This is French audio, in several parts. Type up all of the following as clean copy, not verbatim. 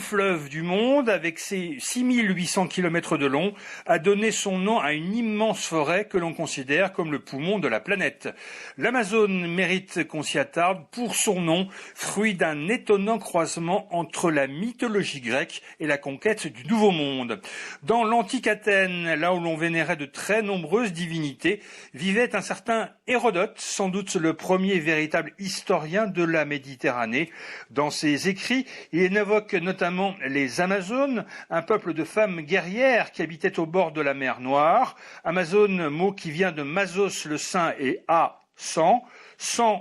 fleuve du monde, avec ses 6800 km de long, a donné son nom à une immense forêt que l'on considère comme le poumon de la planète. L'Amazone mérite qu'on s'y attarde pour son nom, fruit d'un étonnant croisement entre la mythologie grecque et la conquête du Nouveau Monde. Dans l'antique Athènes, là où l'on vénérait de très nombreuses divinités, vivait un certain Hérodote, sans doute le premier véritable historien de la Méditerranée. Dans ses écrits, il évoque notamment les Amazones, un peuple de femmes guerrières qui habitaient au bord de la mer Noire. Amazone, mot qui vient de Mazos le saint et sang,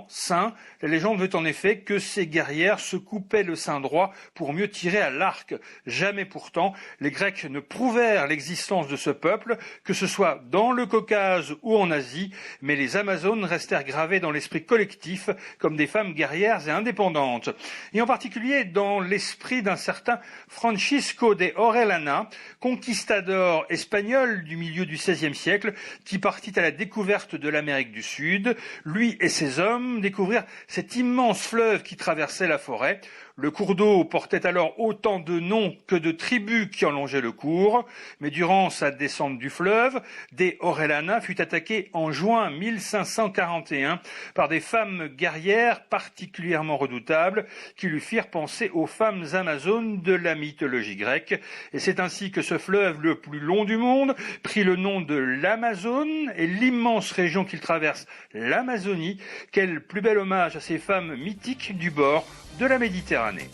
saint. La légende veut en effet que ces guerrières se coupaient le sein droit pour mieux tirer à l'arc. Jamais pourtant, les Grecs ne prouvèrent l'existence de ce peuple, que ce soit dans le Caucase ou en Asie, mais les Amazones restèrent gravées dans l'esprit collectif comme des femmes guerrières et indépendantes. Et en particulier dans l'esprit d'un certain Francisco de Orellana, conquistador espagnol du milieu du XVIe siècle, qui partit à la découverte de l'Amérique du Sud. Lui et ses hommes découvrirent cet immense fleuve qui traversait la forêt. Le cours d'eau portait alors autant de noms que de tribus qui en longeaient le cours, mais durant sa descente du fleuve, de Orellana fut attaqué en juin 1541 par des femmes guerrières particulièrement redoutables qui lui firent penser aux femmes amazones de la mythologie grecque. Et c'est ainsi que ce fleuve le plus long du monde prit le nom de l'Amazone et l'immense région qu'il traverse, l'Amazonie. Quel plus bel hommage à ces femmes mythiques du bord de la Méditerranée.